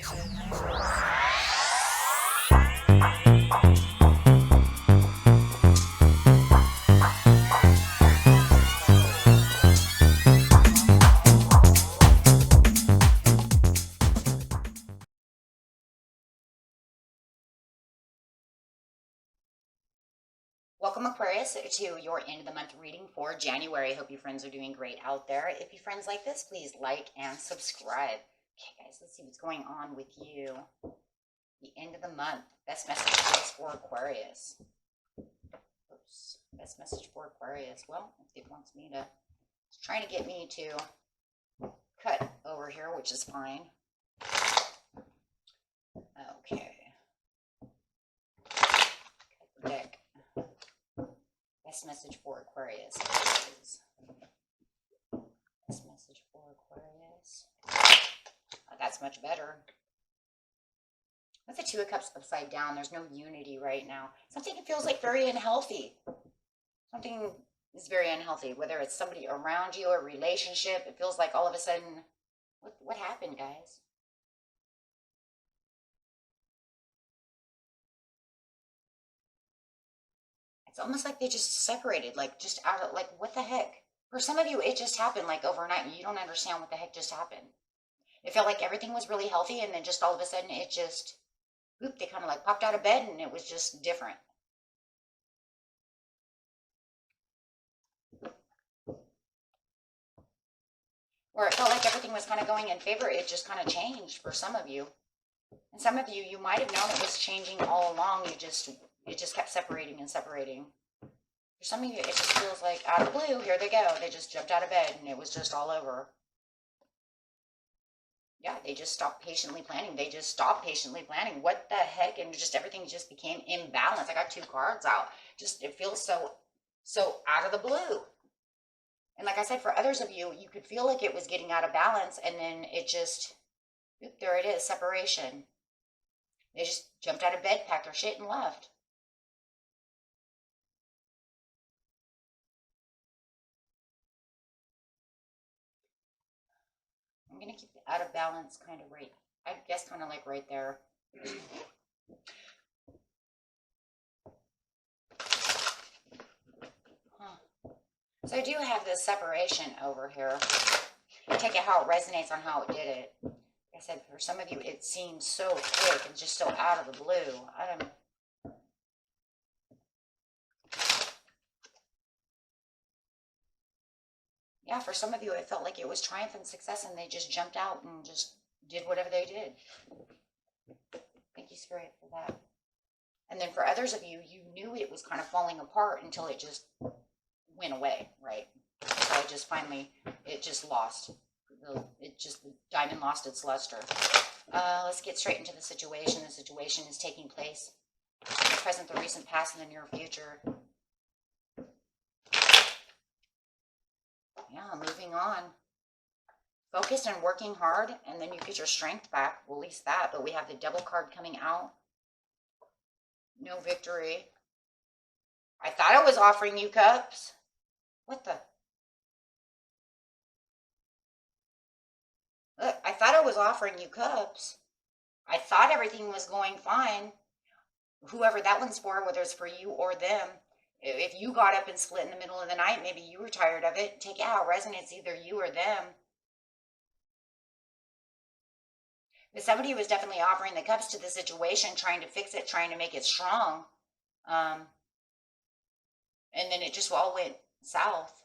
Welcome, Aquarius, to your end of the month reading for January. Hope you friends are doing great out there. If you friends like this, please like and subscribe. Okay, guys, let's see what's going on with you. The end of the month. Best message is for Aquarius. Oops. Best message for Aquarius. Well, it wants me to, it's trying to get me to cut over here, which is fine. Okay. Cut the deck. Best message for Aquarius is best message for Aquarius. That's much better. With the Two of Cups upside down, there's no unity right now. Something feels like very unhealthy. Something is very unhealthy, whether it's somebody around you or a relationship. It feels like all of a sudden, what happened, guys? It's almost like they just separated, like just out of, like, what the heck? For some of you, it just happened like overnight and you don't understand what the heck just happened. It felt like everything was really healthy and then just all of a sudden it just, whoop, they kind of like popped out of bed and it was just different. Or it felt like everything was kind of going in favor. It just kind of changed for some of you. And some of you, you might have known it was changing all along. It just kept separating and separating. For some of you, it just feels like out of the blue, here they go. They just jumped out of bed and it was just all over. Yeah, they just stopped patiently planning. They just stopped patiently planning. What the heck? And just everything just became imbalanced. I got two cards out. Just, it feels so out of the blue. And like I said, for others of you, you could feel like it was getting out of balance and then it just, there it is, separation. They just jumped out of bed, packed their shit and left. I'm going to keep the out of balance kind of right, I guess kind of like right there. So I do have this separation over here. Take it how it resonates on how it did it. Like I said, for some of you, it seems so quick and just so out of the blue. I don't. Yeah, for some of you, it felt like it was triumph and success, and they just jumped out and just did whatever they did. Thank you, Spirit, for that. And then for others of you, you knew it was kind of falling apart until it just went away, right? So it just finally, it just lost. The diamond lost its luster. Let's get straight into the situation. The situation is taking place in the present, the recent past, and the near future. Yeah, moving on. Focused and working hard, and then you get your strength back. Well, at least that, but we have the Devil card coming out. No victory. I thought I was offering you cups. What the? Look, I thought I was offering you cups. I thought everything was going fine. Whoever that one's for, whether it's for you or them, if you got up and split in the middle of the night, maybe you were tired of it. Take it how it resonates, either you or them. But somebody was definitely offering the cups to the situation, trying to fix it, trying to make it strong. And then it just all went south.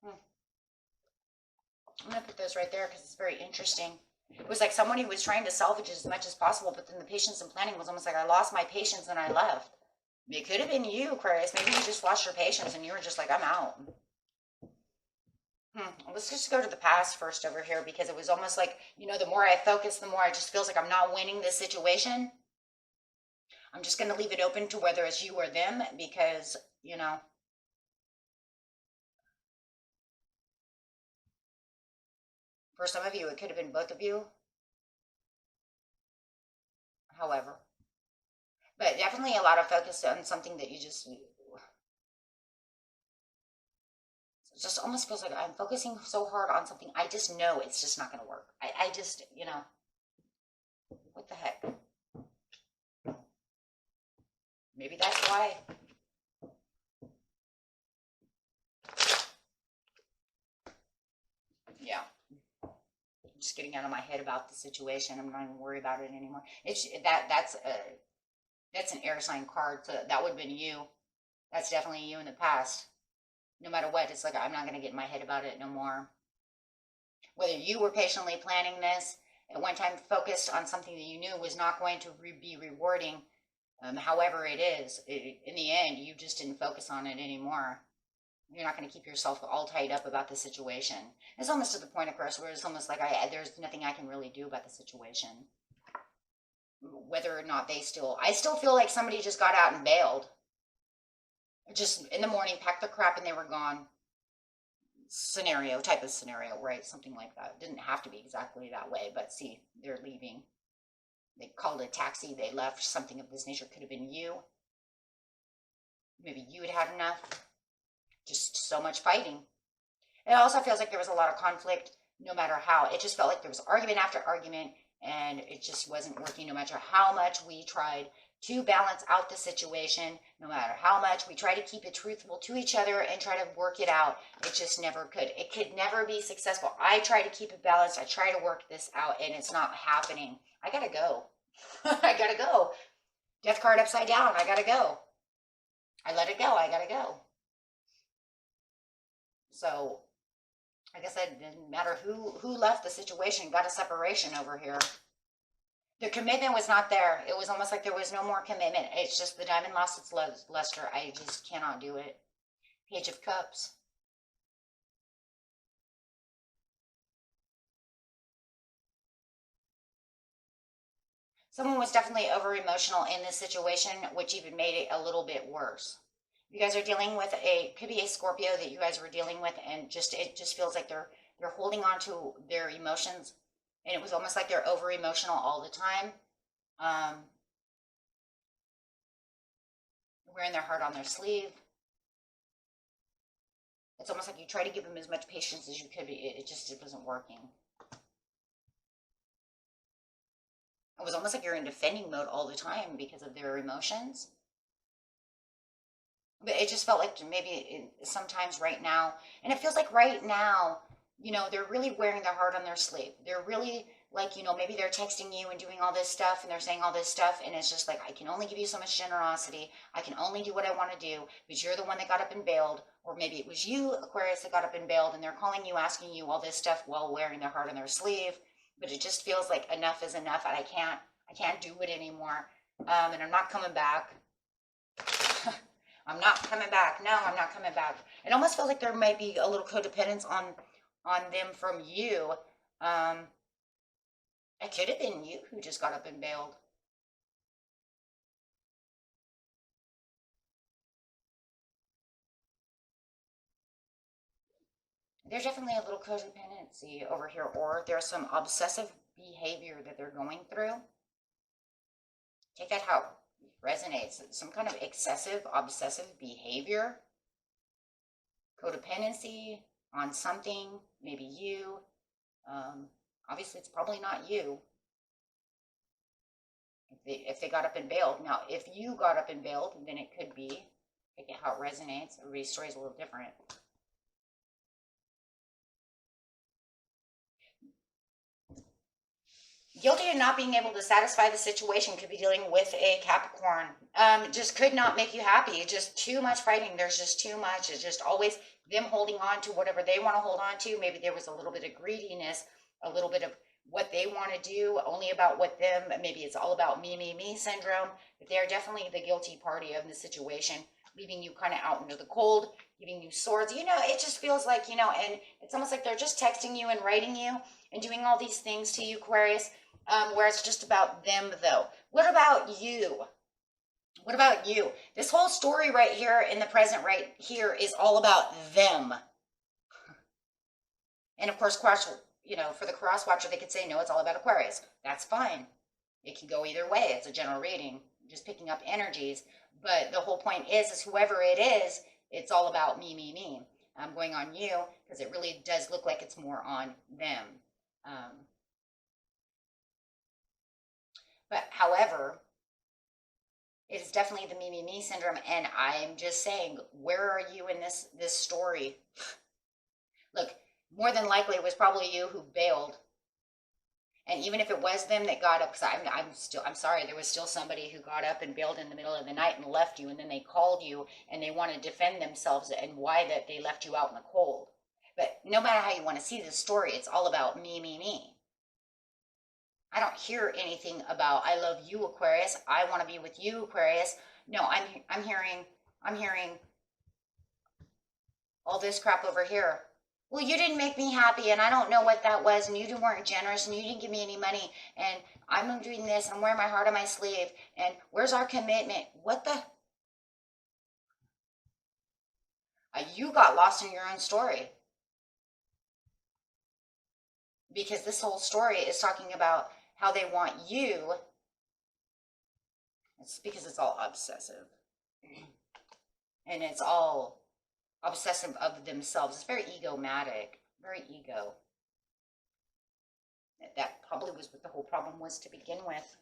I'm going to put those right there because it's very interesting. It was like somebody was trying to salvage as much as possible, but then the patience and planning was almost like I lost my patience and I left. It could have been you, Aquarius. Maybe you just lost your patience and you were just like, I'm out. Let's just go to the past first over here, because it was almost like, you know, the more I focus, the more I just feels like I'm not winning this situation. I'm just going to leave it open to whether it's you or them, because, you know, for some of you, it could have been both of you. However, but definitely a lot of focus on something that you just, It just almost feels like I'm focusing so hard on something. I just know it's just not going to work. I just, you know, what the heck? Maybe that's why. Yeah. I'm just getting out of my head about the situation. I'm not even worried about it anymore. That's an air sign card. So that would have been you. That's definitely you in the past. No matter what, it's like I'm not going to get in my head about it no more. Whether you were patiently planning this, at one time focused on something that you knew was not going to be rewarding, however it is, in the end, you just didn't focus on it anymore. You're not going to keep yourself all tied up about the situation. It's almost to the point, of course, where it's almost like there's nothing I can really do about the situation. Whether or not I still feel like somebody just got out and bailed. Just in the morning, packed their crap and they were gone. Type of scenario, right? Something like that. It didn't have to be exactly that way, but see, they're leaving. They called a taxi, they left. Something of this nature could have been you. Maybe you had enough. Just so much fighting. It also feels like there was a lot of conflict, no matter how. It just felt like there was argument after argument, and it just wasn't working no matter how much we tried to balance out the situation, no matter how much we try to keep it truthful to each other and try to work it out. It just never could. It could never be successful. I try to keep it balanced. I try to work this out, and it's not happening. I gotta go. I gotta go. Death card upside down. I gotta go. I let it go. I gotta go. So, like I said, it didn't matter who left the situation, got a separation over here. The commitment was not there. It was almost like there was no more commitment. It's just the diamond lost its luster. I just cannot do it. Page of Cups. Someone was definitely over emotional in this situation, which even made it a little bit worse. You guys are dealing with could be a Scorpio that you guys were dealing with, and it just feels like they're holding on to their emotions, and it was almost like they're over emotional all the time. Wearing their heart on their sleeve. It's almost like you try to give them as much patience as you could, but it wasn't working. It was almost like you're in defending mode all the time because of their emotions. But it just felt like maybe sometimes right now, and it feels like right now, you know, they're really wearing their heart on their sleeve. They're really like, you know, maybe they're texting you and doing all this stuff and they're saying all this stuff. And it's just like, I can only give you so much generosity. I can only do what I want to do, but you're the one that got up and bailed. Or maybe it was you, Aquarius, that got up and bailed, and they're calling you, asking you all this stuff while wearing their heart on their sleeve. But it just feels like enough is enough, and I can't do it anymore. And I'm not coming back. I'm not coming back. No, I'm not coming back. It almost feels like there might be a little codependence on them from you. It could have been you who just got up and bailed. There's definitely a little codependency over here, or there's some obsessive behavior that they're going through. Take that how it resonates. Some kind of excessive, obsessive behavior. Codependency on something, maybe you. Obviously, it's probably not you. If they got up and bailed. Now, if you got up and bailed, then it could be. Take it how it resonates. Everybody's story is a little different. Guilty of not being able to satisfy the situation. Could be dealing with a Capricorn. Just could not make you happy. Just too much fighting. There's just too much. It's just always them holding on to whatever they want to hold on to. Maybe there was a little bit of greediness, a little bit of what they want to do, only about what them. Maybe it's all about me syndrome. But they're definitely the guilty party of the situation, leaving you kind of out into the cold, giving you swords. You know, it just feels like, you know, and it's almost like they're just texting you and writing you and doing all these things to you, Aquarius. Where it's just about them, though. What about you? What about you? This whole story right here in the present right here is all about them. And of course, you know, for the cross watcher, they could say, no, it's all about Aquarius. That's fine. It can go either way. It's a general reading, just picking up energies. But the whole point is whoever it is, it's all about me. going on you, because it really does look like it's more on them. But however, it is definitely the me, me, me syndrome. And I'm just saying, where are you in this story? Look, more than likely it was probably you who bailed. And even if it was them that got up, because I'm sorry, there was still somebody who got up and bailed in the middle of the night and left you, and then they called you and they want to defend themselves and why that they left you out in the cold. But no matter how you want to see this story, it's all about me, me, me. I don't hear anything about I love you, Aquarius. I want to be with you, Aquarius. No, I'm hearing all this crap over here. Well, you didn't make me happy, and I don't know what that was, and you weren't generous, and you didn't give me any money, and I'm doing this, and I'm wearing my heart on my sleeve, and where's our commitment? What the? You got lost in your own story. Because this whole story is talking about how they want you. It's because it's all obsessive. And it's all obsessive of themselves. It's very egomatic, very ego. That probably was what the whole problem was to begin with.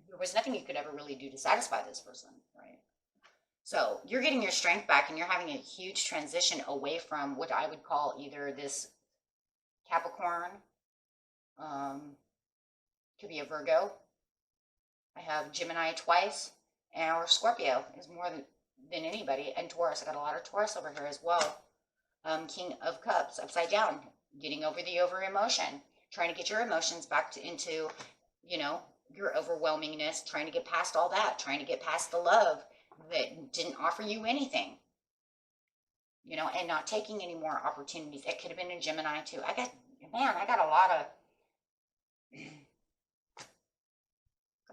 There was nothing you could ever really do to satisfy this person, right? So you're getting your strength back, and you're having a huge transition away from what I would call either this Capricorn, could be a Virgo. I have Gemini twice, and or Scorpio is more than anybody, and Taurus. I got a lot of Taurus over here as well. King of Cups upside down, getting over the over emotion, trying to get your emotions back into, your overwhelmingness, trying to get past all that, trying to get past the love that didn't offer you anything, and not taking any more opportunities. It could have been a Gemini too. I got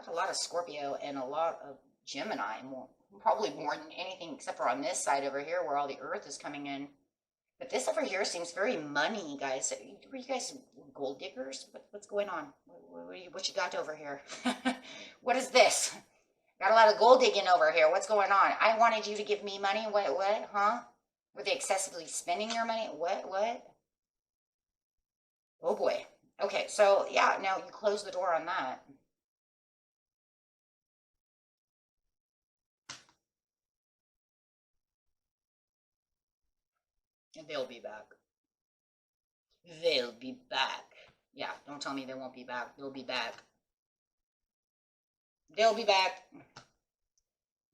a lot of Scorpio and a lot of Gemini, probably more than anything except for on this side over here where all the earth is coming in. But this over here seems very money, guys. Were you guys gold diggers? What's going on? What you got over here? What is this? Got a lot of gold digging over here. What's going on? I wanted you to give me money. What? Huh? Were they excessively spending your money? What? Oh boy. Okay, so yeah, now you close the door on that. And they'll be back. They'll be back. Yeah, don't tell me they won't be back. They'll be back. They'll be back.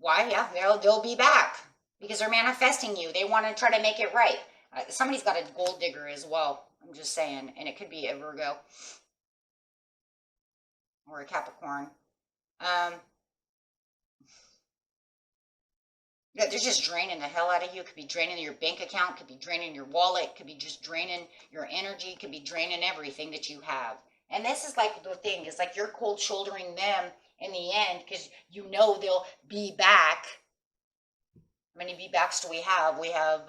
Why? Yeah, they'll be back. Because they're manifesting you. They want to try to make it right. Somebody's got a gold digger as well. I'm just saying. And it could be a Virgo. Or a Capricorn. They're just draining the hell out of you. Could be draining your bank account. Could be draining your wallet. Could be just draining your energy. Could be draining everything that you have. And this is like the thing. It's like you're cold shouldering them in the end because you know they'll be back. How many be-backs do we have? We have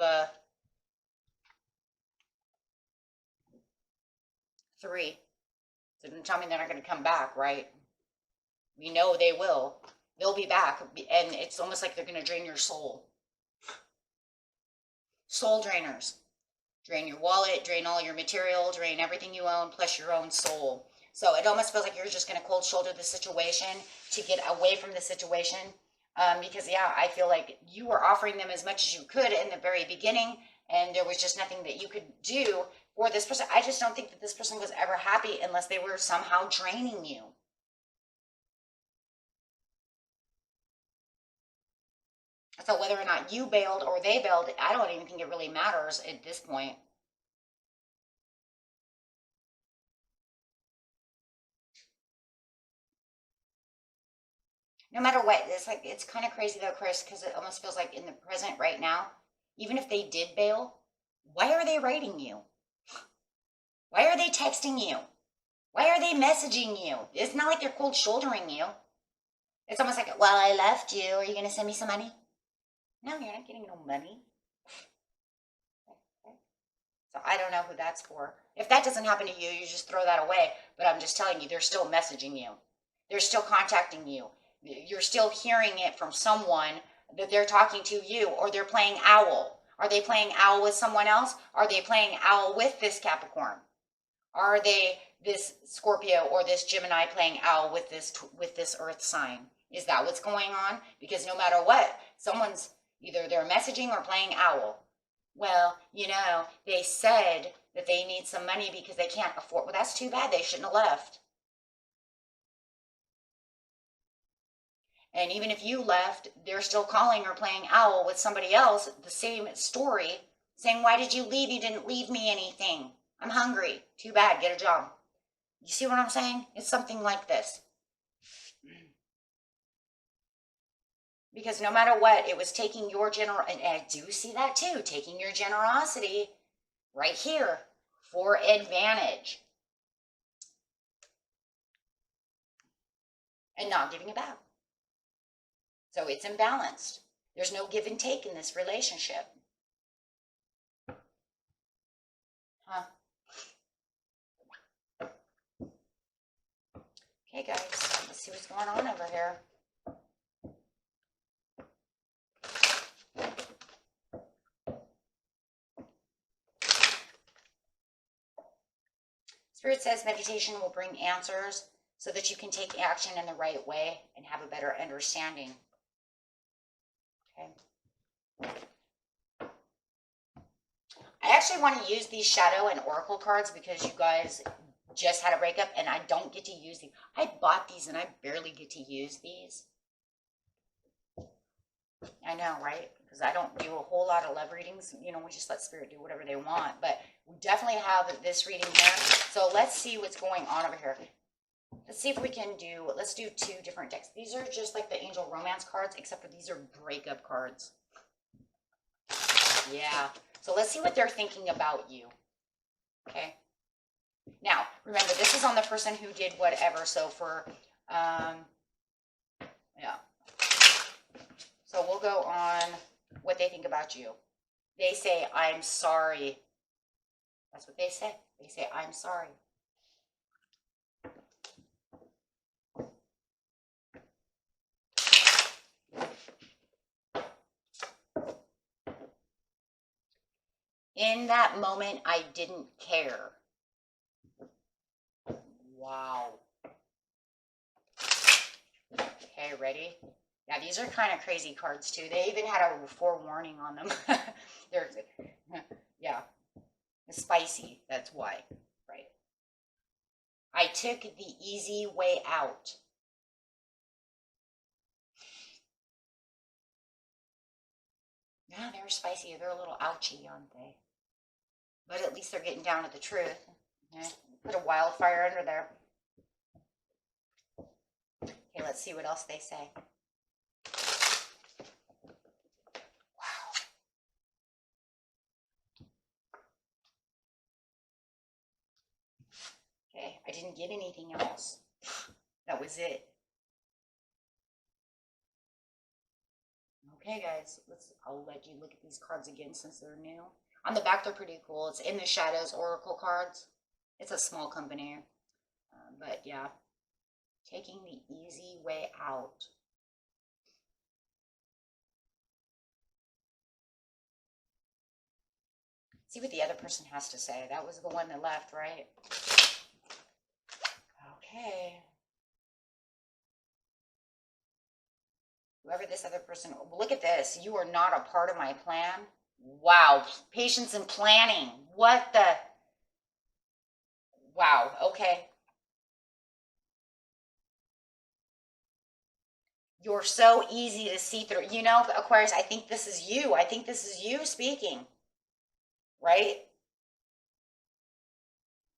3. So don't tell me they're not going to come back, right? We know they will. They'll be back, and it's almost like they're going to drain your soul. Soul drainers. Drain your wallet, drain all your material, drain everything you own, plus your own soul. So it almost feels like you're just going to cold shoulder the situation to get away from the situation. Because, yeah, I feel like you were offering them as much as you could in the very beginning, and there was just nothing that you could do for this person. I just don't think that this person was ever happy unless they were somehow draining you. So whether or not you bailed or they bailed, I don't even think it really matters at this point. No matter what, it's kind of crazy though, Chris, because it almost feels like in the present right now, even if they did bail, why are they writing you? Why are they texting you? Why are they messaging you? It's not like they're cold shouldering you. It's almost like, well, I left you. Are you going to send me some money? No, you're not getting no money. So I don't know who that's for. If that doesn't happen to you, you just throw that away. But I'm just telling you, they're still messaging you. They're still contacting you. You're still hearing it from someone that they're talking to you, or they're playing owl, Are they playing owl with someone else? Are they playing owl with this Capricorn? Are they this Scorpio or this Gemini playing owl with this Earth sign? Is that what's going on? Because no matter what, someone's either they're messaging or playing owl. Well, you know, they said that they need some money because they can't afford. Well, that's too bad. They shouldn't have left. And even if you left, they're still calling or playing owl with somebody else, the same story, saying, why did you leave? You didn't leave me anything. I'm hungry. Too bad. Get a job. You see what I'm saying? It's something like this. Because no matter what, it was taking your and I do see that too, taking your generosity right here for advantage and not giving it back. So it's imbalanced. There's no give and take in this relationship. Huh? Okay, guys, let's see what's going on over here. Spirit says meditation will bring answers so that you can take action in the right way and have a better understanding. Okay. I actually want to use these shadow and oracle cards because you guys just had a breakup and I don't get to use these. I bought these and I barely get to use these. I know, right? Because I don't do a whole lot of love readings. You know, we just let Spirit do whatever they want. But we definitely have this reading here. So let's see what's going on over here. Let's see if we can do, let's do 2 different decks. These are just like the Angel Romance cards, except for these are breakup cards. Yeah. So let's see what they're thinking about you. Okay. Now, remember, this is on the person who did whatever. So for, yeah. So we'll go on what they think about you. They say, I'm sorry. That's what they say. They say, I'm sorry. In that moment, I didn't care. Wow. Okay, ready? Yeah, these are kind of crazy cards too. They even had a forewarning on them. They're, yeah, it's spicy. That's why, right? I took the easy way out. Yeah, they're spicy. They're a little ouchy, aren't they? But at least they're getting down to the truth. Yeah. Put a wildfire under there. Okay, let's see what else they say. Wow. Okay, I didn't get anything else. That was it. Okay, guys, I'll let you look at these cards again since they're new. On the back, they're pretty cool. It's In the Shadows Oracle cards. It's a small company. But yeah, taking the easy way out. See what the other person has to say. That was the one that left, right? Okay. Whoever this other person, look at this. You are not a part of my plan. Wow. Patience and planning. What the? Wow. Okay. You're so easy to see through. You know, Aquarius, I think this is you. I think this is you speaking. Right?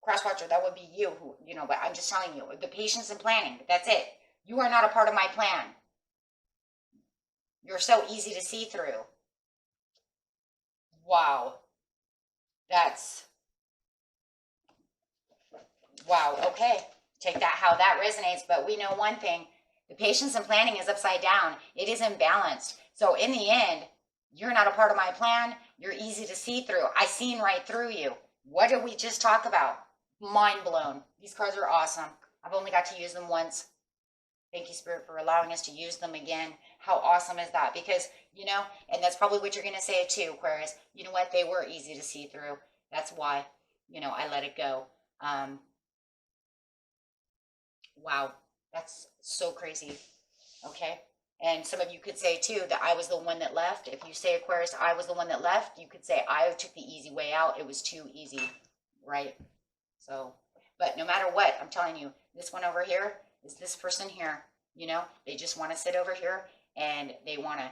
Crosswatcher, that would be you who, you know, but I'm just telling you, the patience and planning. That's it. You are not a part of my plan. You're so easy to see through. Wow. That's, wow, okay. Take that how that resonates, but we know one thing. The patience and planning is upside down. It is imbalanced. So in the end, you're not a part of my plan. You're easy to see through. I seen right through you. What did we just talk about? Mind blown. These cards are awesome. I've only got to use them once. Thank you, Spirit, for allowing us to use them again. How awesome is that? Because, you know, and that's probably what you're going to say too, Aquarius. You know what? They were easy to see through. That's why, you know, I let it go. Wow, that's so crazy. Okay. And some of you could say too that I was the one that left. If you say, Aquarius, I was the one that left, you could say I took the easy way out. It was too easy, right? So, but no matter what, I'm telling you, this one over here is this person here. You know, they just want to sit over here and they want to,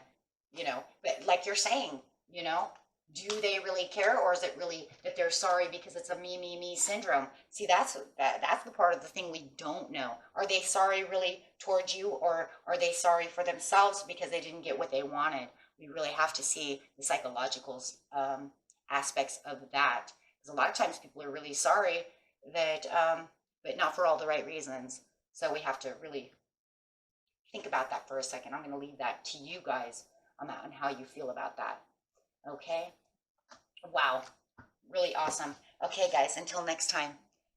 you know, but like you're saying, you know, do they really care, or is it really that they're sorry because it's a me syndrome? See, that's the part of the thing we don't know. Are they sorry really towards you, or are they sorry for themselves because they didn't get what they wanted? We really have to see the psychological aspects of that, because a lot of times people are really sorry that, but not for all the right reasons. So we have to really think about that for a second. I'm going to leave that to you guys on how you feel about that. Okay. Wow. Really awesome. Okay, guys, until next time,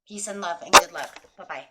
peace and love and good luck. Bye-bye.